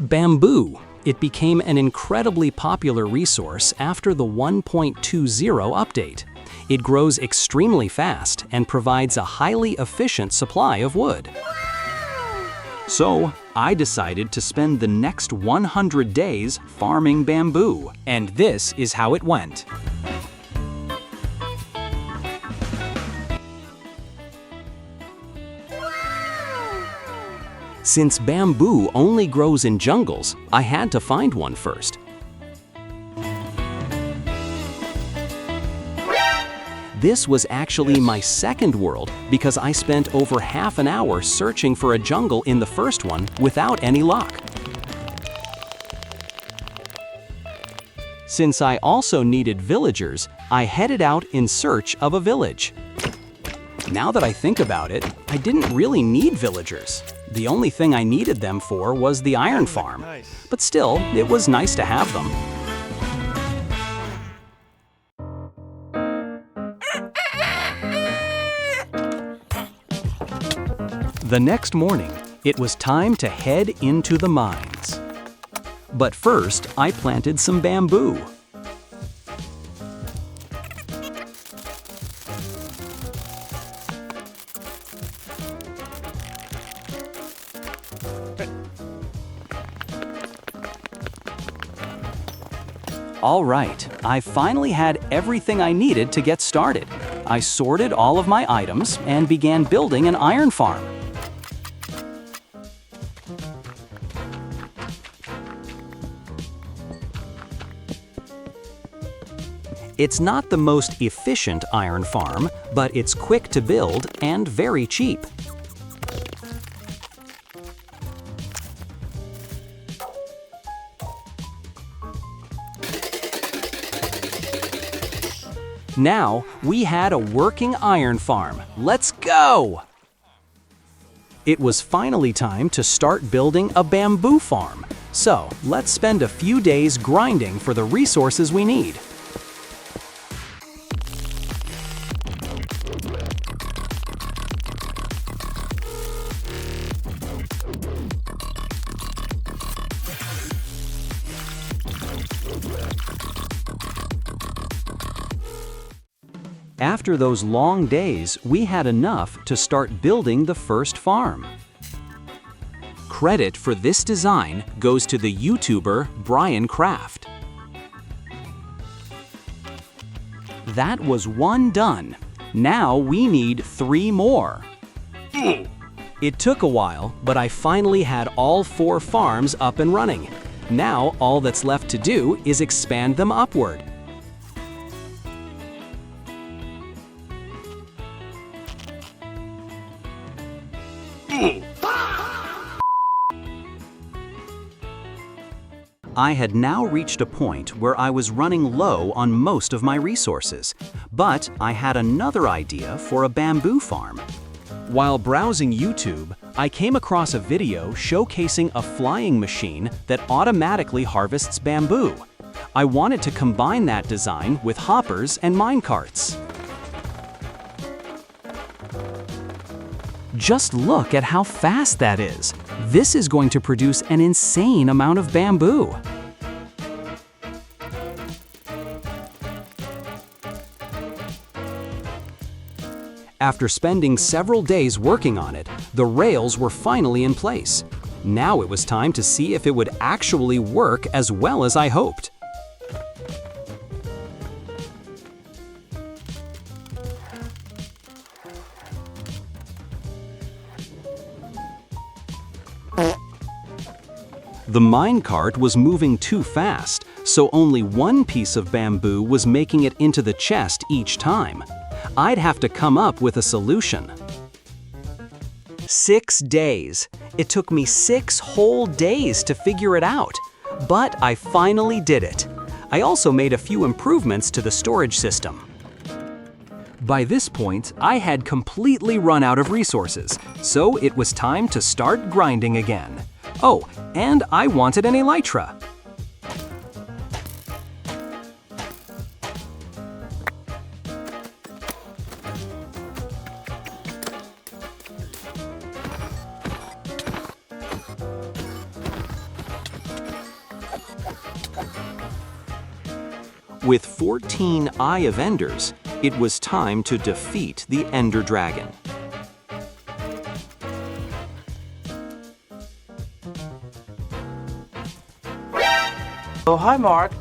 Bamboo. It became an incredibly popular resource after the 1.20 update. It grows extremely fast and provides a highly efficient supply of wood. So, I decided to spend the next 100 days farming bamboo, and this is how it went. Since bamboo only grows in jungles, I had to find one first. This was actually my second world because I spent over half an hour searching for a jungle in the first one without any luck. Since I also needed villagers, I headed out in search of a village. Now that I think about it, I didn't really need villagers. The only thing I needed them for was the iron farm. But still, it was nice to have them. The next morning, it was time to head into the mines. But first, I planted some bamboo. All right, I finally had everything I needed to get started. I sorted all of my items and began building an iron farm. It's not the most efficient iron farm, but it's quick to build and very cheap. Now, we had a working iron farm. Let's go! It was finally time to start building a bamboo farm. So, let's spend a few days grinding for the resources we need. After those long days, we had enough to start building the first farm. Credit for this design goes to the YouTuber Brian Kraft. That was one done. Now we need 3 more. It took a while, but I finally had all 4 farms up and running. Now all that's left to do is expand them upward. I had now reached a point where I was running low on most of my resources, but I had another idea for a bamboo farm. While browsing YouTube, I came across a video showcasing a flying machine that automatically harvests bamboo. I wanted to combine that design with hoppers and minecarts. Just look at how fast that is. This is going to produce an insane amount of bamboo. After spending several days working on it, the rails were finally in place. Now it was time to see if it would actually work as well as I hoped. The minecart was moving too fast, so only one piece of bamboo was making it into the chest each time. I'd have to come up with a solution. 6 days. It took me 6 whole days to figure it out, but I finally did it. I also made a few improvements to the storage system. By this point, I had completely run out of resources, so it was time to start grinding again. Oh, and I wanted an elytra. With 14 Eye of Enders, it was time to defeat the Ender Dragon. Oh, hi, Mark.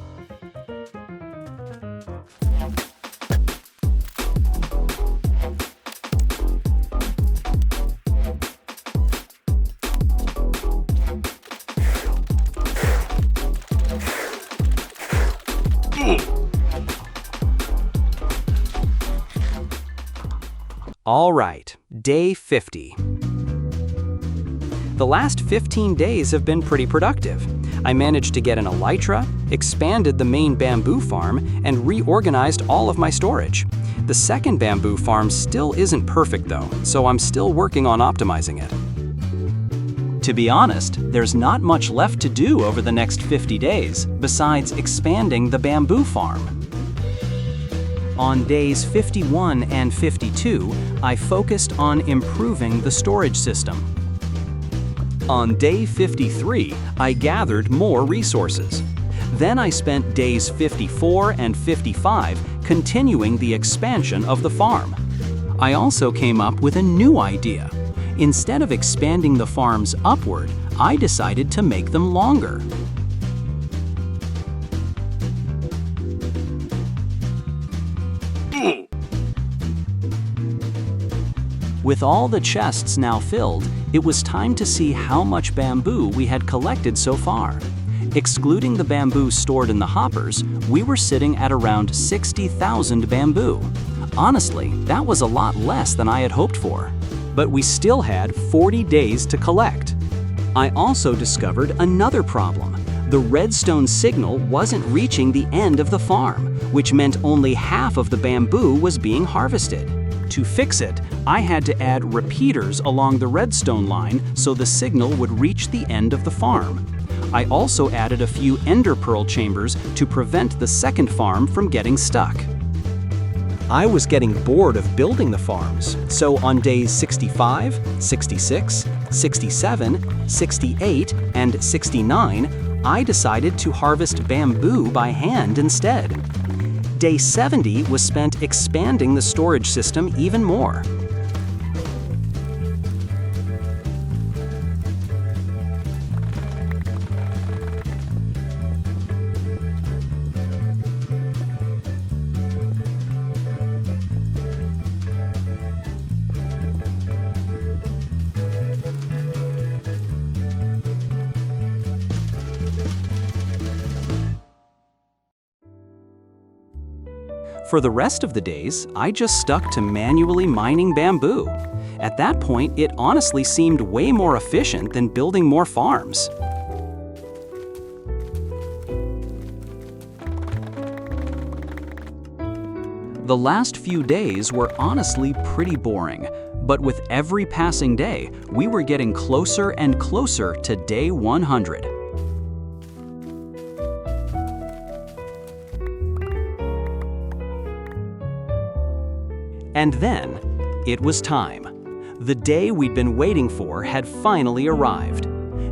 All right, day 50. The last 15 days have been pretty productive. I managed to get an elytra, expanded the main bamboo farm, and reorganized all of my storage. The second bamboo farm still isn't perfect though, so I'm still working on optimizing it. To be honest, there's not much left to do over the next 50 days besides expanding the bamboo farm. On days 51 and 52, I focused on improving the storage system. On day 53, I gathered more resources. Then I spent days 54 and 55 continuing the expansion of the farm. I also came up with a new idea. Instead of expanding the farms upward, I decided to make them longer. With all the chests now filled, it was time to see how much bamboo we had collected so far. Excluding the bamboo stored in the hoppers, we were sitting at around 60,000 bamboo. Honestly, that was a lot less than I had hoped for. But we still had 40 days to collect. I also discovered another problem. The redstone signal wasn't reaching the end of the farm, which meant only half of the bamboo was being harvested. To fix it, I had to add repeaters along the redstone line so the signal would reach the end of the farm. I also added a few ender pearl chambers to prevent the second farm from getting stuck. I was getting bored of building the farms, so on days 65, 66, 67, 68, and 69, I decided to harvest bamboo by hand instead. Day 70 was spent expanding the storage system even more. For the rest of the days, I just stuck to manually mining bamboo. At that point, it honestly seemed way more efficient than building more farms. The last few days were honestly pretty boring, but with every passing day, we were getting closer and closer to day 100. And then, it was time. The day we'd been waiting for had finally arrived.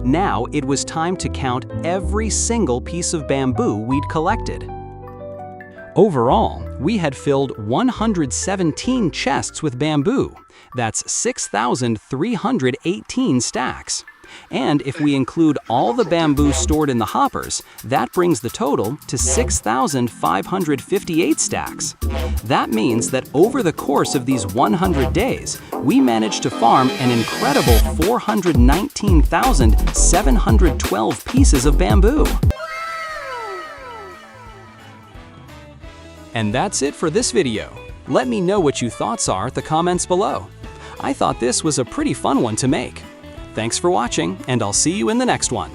Now it was time to count every single piece of bamboo we'd collected. Overall, we had filled 117 chests with bamboo. That's 6,318 stacks. And if we include all the bamboo stored in the hoppers, that brings the total to 6,558 stacks. That means that over the course of these 100 days, we managed to farm an incredible 419,712 pieces of bamboo. And that's it for this video. Let me know what your thoughts are in the comments below. I thought this was a pretty fun one to make. Thanks for watching, and I'll see you in the next one.